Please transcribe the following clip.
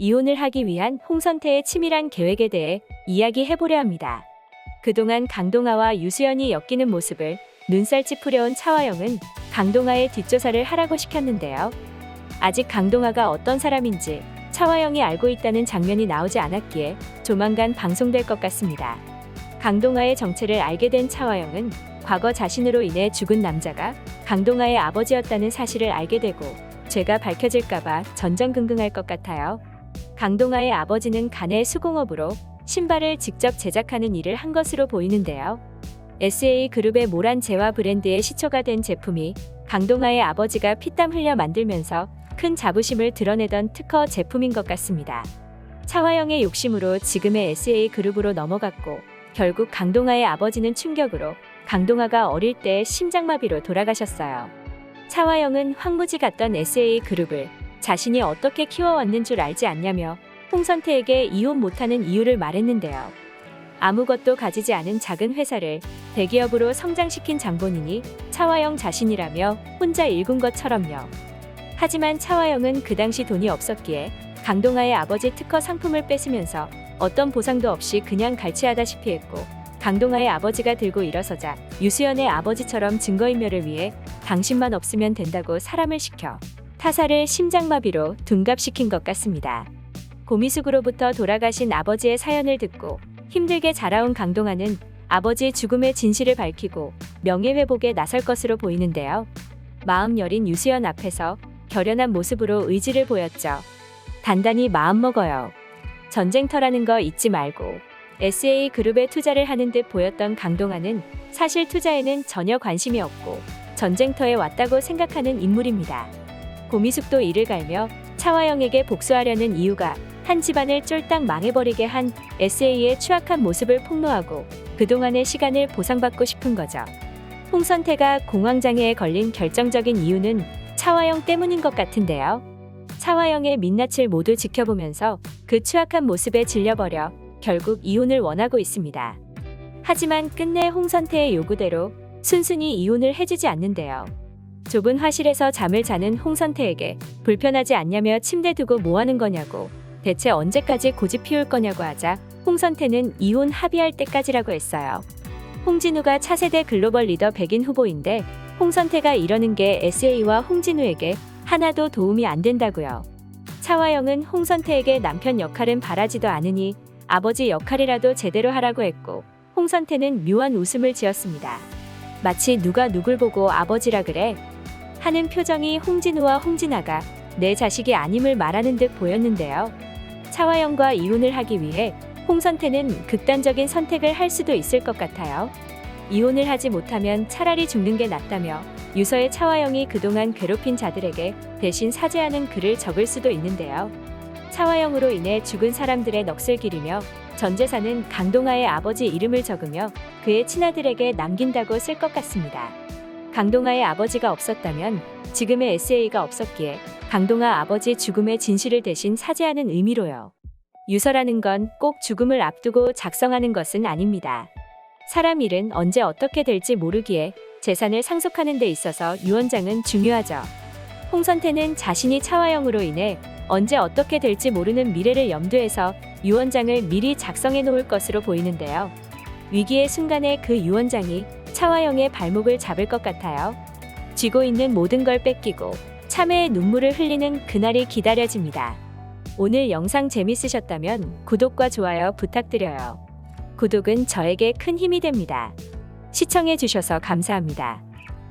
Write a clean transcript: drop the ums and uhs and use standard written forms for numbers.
이혼을 하기 위한 홍선태의 치밀한 계획에 대해 이야기해보려 합니다. 그동안 강동아와 유수연이 엮이는 모습을 눈살 찌푸려온 차화영은 강동아의 뒷조사를 하라고 시켰는데요. 아직 강동아가 어떤 사람인지 차화영이 알고 있다는 장면이 나오지 않았기에 조만간 방송될 것 같습니다. 강동아의 정체를 알게 된 차화영은 과거 자신으로 인해 죽은 남자가 강동아의 아버지였다는 사실을 알게 되고 죄가 밝혀질까봐 전전긍긍할 것 같아요. 강동아의 아버지는 간의 수공업으로 신발을 직접 제작하는 일을 한 것으로 보이는데요. SA그룹의 모란 제와 브랜드의 시초가 된 제품이 강동아의 아버지가 피땀 흘려 만들면서 큰 자부심을 드러내던 특허 제품인 것 같습니다. 차화영의 욕심으로 지금의 SA그룹으로 넘어갔고 결국 강동아의 아버지는 충격으로 강동아가 어릴 때 심장마비로 돌아가셨어요. 차화영은 황무지 같던 SA그룹을 자신이 어떻게 키워왔는 줄 알지 않냐며 홍선태에게 이혼 못하는 이유를 말했는데요. 아무것도 가지지 않은 작은 회사를 대기업으로 성장시킨 장본인이 차화영 자신이라며 혼자 일군 것처럼요. 하지만 차화영은 그 당시 돈이 없었기에 강동아의 아버지 특허 상품을 뺏으면서 어떤 보상도 없이 그냥 갈취하다시피 했고 강동아의 아버지가 들고 일어서자 유수연의 아버지처럼 증거인멸을 위해 당신만 없으면 된다고 사람을 시켜 타사를 심장마비로 둔갑시킨 것 같습니다. 고미숙으로부터 돌아가신 아버지의 사연을 듣고 힘들게 자라온 강동아는 아버지 죽음의 진실을 밝히고 명예회복에 나설 것으로 보이는데요. 마음 여린 유수연 앞에서 결연한 모습으로 의지를 보였죠. 단단히 마음먹어요. 전쟁터라는 거 잊지 말고. SA그룹에 투자를 하는 듯 보였던 강동아는 사실 투자에는 전혀 관심이 없고 전쟁터에 왔다고 생각하는 인물입니다. 고미숙도 이를 갈며 차화영에게 복수하려는 이유가 한 집안을 쫄딱 망해버리게 한 SA의 추악한 모습을 폭로하고 그동안의 시간을 보상받고 싶은 거죠. 홍선태가 공황장애에 걸린 결정적인 이유는 차화영 때문인 것 같은데요. 차화영의 민낯을 모두 지켜보면서 그 추악한 모습에 질려버려 결국 이혼을 원하고 있습니다. 하지만 끝내 홍선태의 요구대로 순순히 이혼을 해주지 않는데요. 좁은 화실에서 잠을 자는 홍선태에게 불편하지 않냐며 침대 두고 뭐하는 거냐고 대체 언제까지 고집 피울 거냐고 하자 홍선태는 이혼 합의할 때까지라고 했어요. 홍진우가 차세대 글로벌 리더 백인 후보인데 홍선태가 이러는 게 SA와 홍진우에게 하나도 도움이 안 된다고요. 차화영은 홍선태에게 남편 역할은 바라지도 않으니 아버지 역할이라도 제대로 하라고 했고 홍선태는 묘한 웃음을 지었습니다. 마치 누가 누굴 보고 아버지라 그래? 하는 표정이 홍진우와 홍진아가 내 자식이 아님을 말하는 듯 보였는데요. 차화영과 이혼을 하기 위해 홍선태는 극단적인 선택을 할 수도 있을 것 같아요. 이혼을 하지 못하면 차라리 죽는 게 낫다며 유서의 차화영이 그동안 괴롭힌 자들에게 대신 사죄하는 글을 적을 수도 있는데요. 차화영으로 인해 죽은 사람들의 넋을 기리며 전 재산은 강동아의 아버지 이름을 적으며 그의 친아들에게 남긴다고 쓸 것 같습니다. 강동아의 아버지가 없었다면 지금의 SA가 없었기에 강동아 아버지 죽음의 진실을 대신 사죄하는 의미로요. 유서라는 건 꼭 죽음을 앞두고 작성하는 것은 아닙니다. 사람 일은 언제 어떻게 될지 모르기에 재산을 상속하는 데 있어서 유언장은 중요하죠. 홍선태는 자신이 차화영으로 인해 언제 어떻게 될지 모르는 미래를 염두해서 유언장을 미리 작성해 놓을 것으로 보이는데요. 위기의 순간에 그 유언장이 차화영의 발목을 잡을 것 같아요. 쥐고 있는 모든 걸 뺏기고 참회의 눈물을 흘리는 그날이 기다려집니다. 오늘 영상 재밌으셨다면 구독과 좋아요 부탁드려요. 구독은 저에게 큰 힘이 됩니다. 시청해 주셔서 감사합니다.